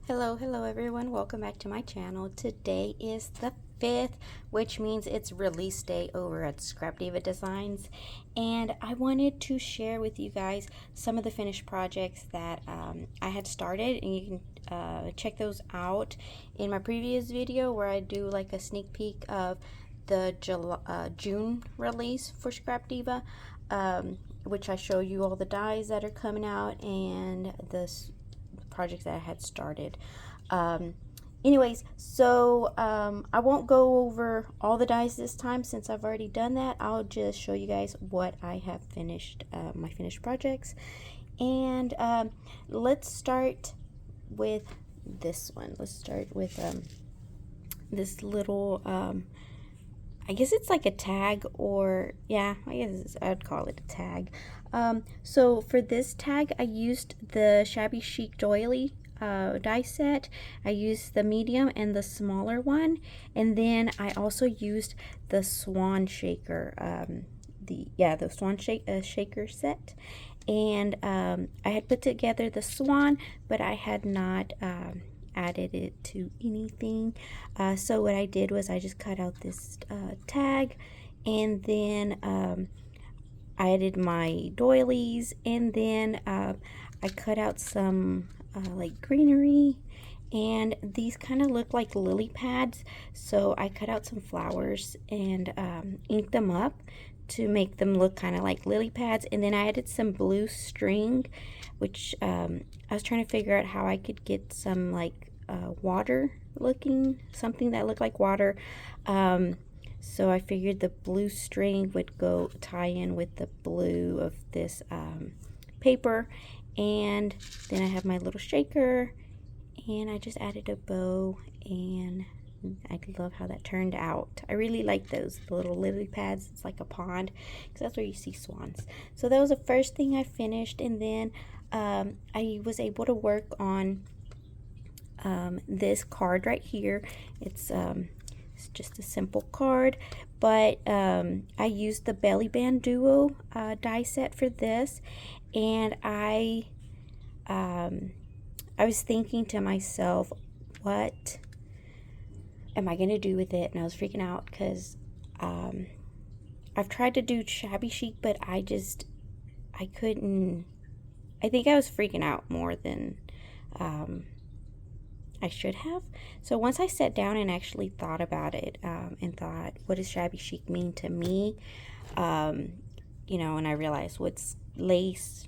Hello everyone, welcome back to my channel. Today is the 5th, which means it's release day over at Scrap Diva Designs, and I wanted to share with you guys some of the finished projects that I had started, and you can check those out in my previous video where I do like a sneak peek of the June release for Scrap Diva, which I show you all the dies that are coming out and the projects that I had started. Anyways, so I won't go over all the dies this time since I've already done that. I'll just show you guys what I have finished, my finished projects. And let's start with this one. Let's start with this little, I guess it's like a tag, or yeah, I guess I'd call it a tag. So for this tag, I used the Shabby Chic Doily die set. I used the medium and the smaller one, and then I also used the Swan Shaker, the Swan Shaker set. And I had put together the swan, but I had not added it to anything. So what I did was I just cut out this tag, and then I added my doilies, and then I cut out some like greenery, and these kind of look like lily pads, so I cut out some flowers and inked them up to make them look kind of like lily pads. And then I added some blue string, which I was trying to figure out how I could get some like water looking, something that looked like water. So I figured the blue string would go tie in with the blue of this paper. And then I have my little shaker, and I just added a bow, and I love how that turned out. I really like those little lily pads. It's like a pond, because that's where you see swans. So that was the first thing I finished, and then I was able to work on this card right here. It's just a simple card, but I used the Belly Band Duo die set for this, and I was thinking to myself, what am I going to do with it? And I was freaking out because I've tried to do Shabby Chic, but I couldn't. I think I was freaking out more than I should have. So once I sat down and actually thought about it, and thought, what does Shabby Chic mean to me? You know, and I realized what's lace,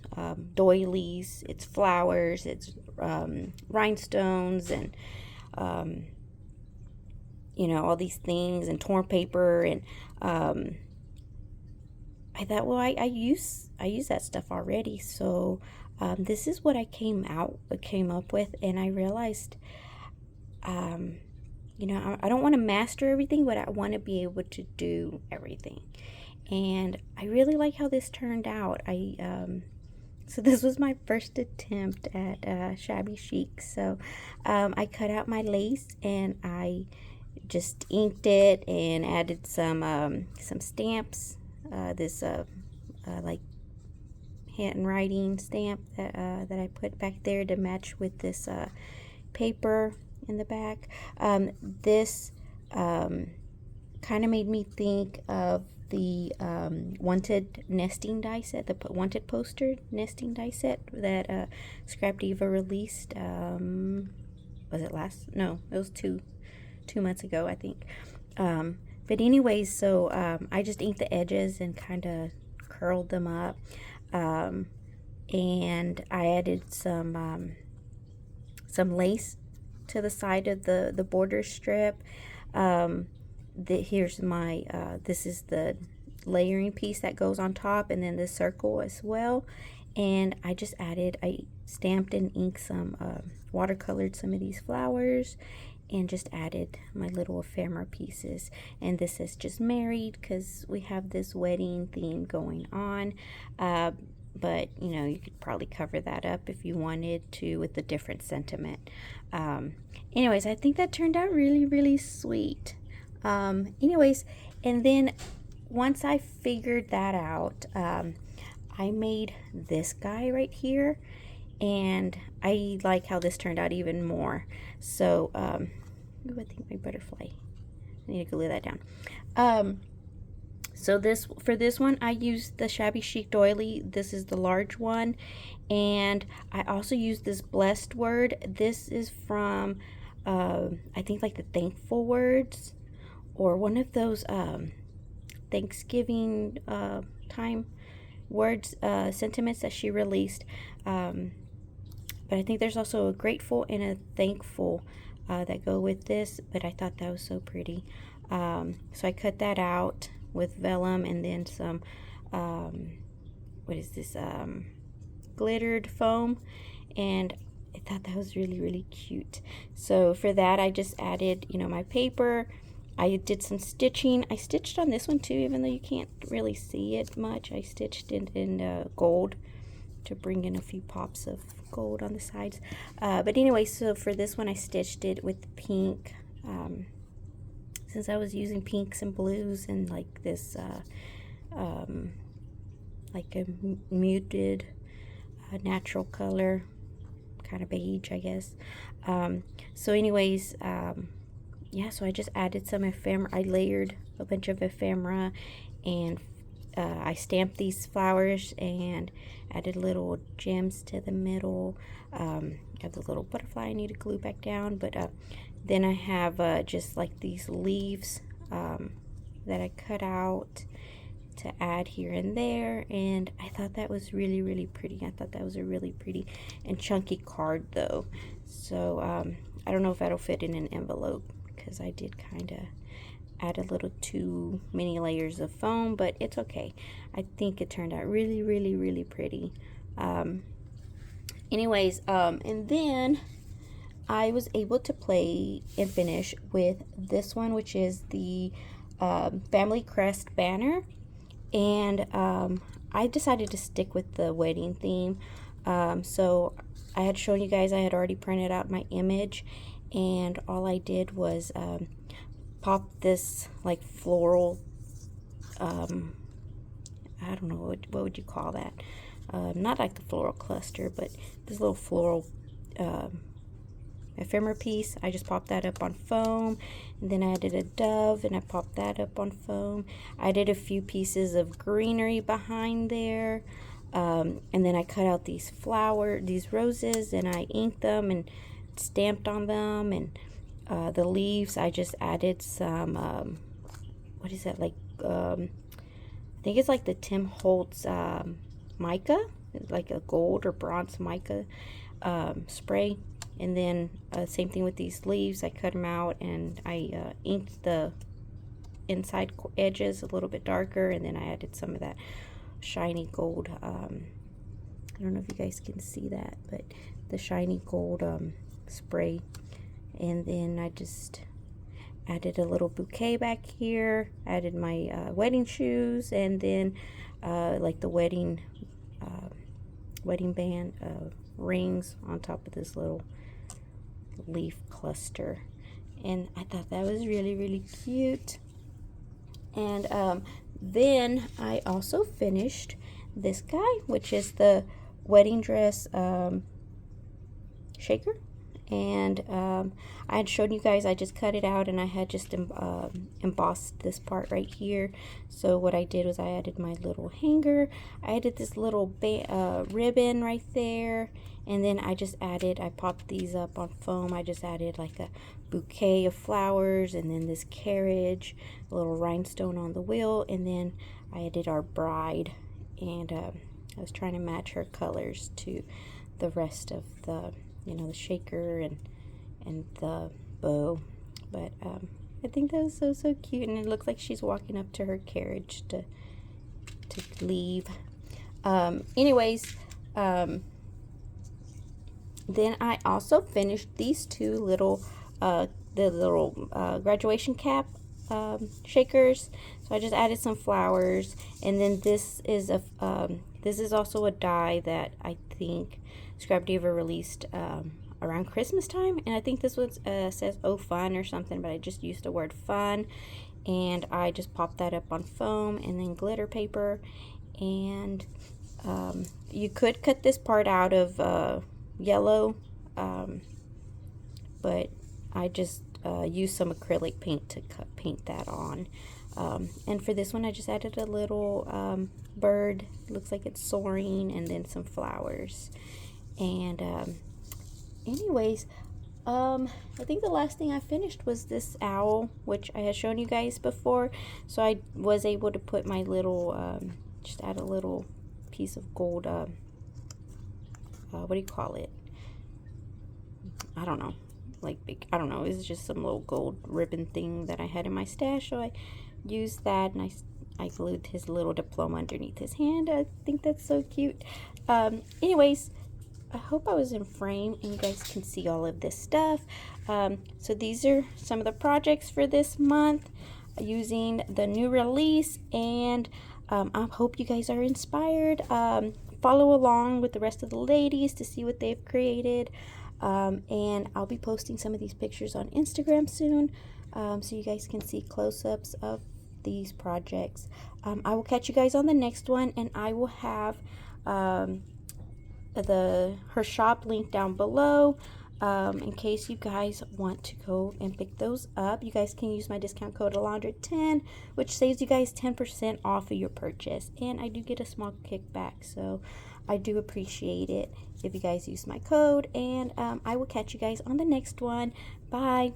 doilies, it's flowers, it's rhinestones, and you know, all these things, and torn paper, and I thought, well, I use that stuff already, so this is what I came up with, and I realized, you know, I don't want to master everything, but I want to be able to do everything. And I really like how this turned out. So this was my first attempt at Shabby Chic. So I cut out my lace, and I just inked it and added some stamps. This like handwriting stamp that I put back there to match with this paper in the back. This kind of made me think of the wanted nesting die set, the wanted poster nesting die set that Scrap Diva released. Was it last? No, it was two months ago, I think. But anyways, so I just inked the edges and kind of curled them up, and I added some lace to the side of the border strip. Here's my this is the layering piece that goes on top, and then this circle as well. And I stamped and inked some watercolored some of these flowers, and just added my little ephemera pieces. And this is just married because we have this wedding theme going on. But you know, you could probably cover that up if you wanted to with a different sentiment. Anyways, I think that turned out really, really sweet. Anyways, and then once I figured that out, I made this guy right here, and I like how this turned out even more. So ooh, I think my butterfly, I need to glue that down. So for this one, I used the Shabby Chic Doily. This is the large one. And I also used this Blessed Word. This is from, I think like the Thankful Words, or one of those Thanksgiving time words, sentiments that she released. But I think there's also a grateful and a thankful that go with this. But I thought that was so pretty. So I cut that out with vellum, and then some what is this, glittered foam, and I thought that was really, really cute. So for that, I just added, you know, my paper. I did some stitching. I stitched on this one too, even though you can't really see it much. I stitched it in gold to bring in a few pops of gold on the sides. But anyway, so for this one, I stitched it with pink. Since I was using pinks and blues and like this, like a muted natural color, kind of beige, I guess. So anyways, yeah, so I just added some ephemera. I layered a bunch of ephemera, and I stamped these flowers and added little gems to the middle. I have the little butterfly I need to glue back down, but then I have just like these leaves that I cut out to add here and there, and I thought that was really, really pretty. I thought that was a really pretty and chunky card though. So I don't know if that'll fit in an envelope, because I did kind of add a little too many layers of foam, but it's okay. I think it turned out really, really, really pretty. Anyways, and then I was able to play and finish with this one, which is the Family Crest banner. And I decided to stick with the wedding theme. So I had shown you guys I had already printed out my image, and all I did was pop this like floral, I don't know, what would you call that? Not like a floral cluster, but this little floral ephemera piece. I just popped that up on foam, and then I added a dove and I popped that up on foam. I did a few pieces of greenery behind there, and then I cut out these roses, and I inked them and stamped on them. And the leaves, I just added some what is that, like I think it's like the Tim Holtz mica, like a gold or bronze mica spray. And then same thing with these leaves. I cut them out, and I inked the inside edges a little bit darker, and then I added some of that shiny gold. I don't know if you guys can see that, but the shiny gold spray. And then I just added a little bouquet back here, added my wedding shoes, and then like the wedding band rings on top of this little leaf cluster. And I thought that was really, really cute. And then I also finished this guy, which is the wedding dress shaker. And I had shown you guys, I just cut it out, and I had just embossed this part right here. So what I did was I added my little hanger, I added this little ribbon right there, and then I popped these up on foam. I just added like a bouquet of flowers, and then this carriage, a little rhinestone on the wheel, and then I added our bride, and I was trying to match her colors to the rest of the, you know, the shaker and the bow. But I think that was so cute, and it looks like she's walking up to her carriage to leave. Anyways, then I also finished these two little graduation cap shakers. So I just added some flowers, and then this is also a die that I think Scrap Diva released around Christmas time, and I think this one says "Oh Fun" or something, but I just used the word "fun," and I just popped that up on foam and then glitter paper. And You could cut this part out of yellow, but I just used some acrylic paint to paint that on. And for this one, I just added a little bird. Looks like it's soaring, and then some flowers. And anyways, I think the last thing I finished was this owl, which I had shown you guys before. So I was able to put my little, just add a little piece of gold, what do you call it? I don't know. Like big, I don't know. It's just some little gold ribbon thing that I had in my stash. So I used that, and I glued his little diploma underneath his hand. I think that's so cute. Anyways, I hope I was in frame and you guys can see all of this stuff. So these are some of the projects for this month using the new release, and I hope you guys are inspired. Follow along with the rest of the ladies to see what they've created. And I'll be posting some of these pictures on Instagram soon, so you guys can see close-ups of these projects. I will catch you guys on the next one, and I will have her shop link down below, in case you guys want to go and pick those up. You guys can use my discount code Alondra10, which saves you guys 10% off of your purchase, and I do get a small kickback, so I do appreciate it if you guys use my code. And I will catch you guys on the next one. Bye.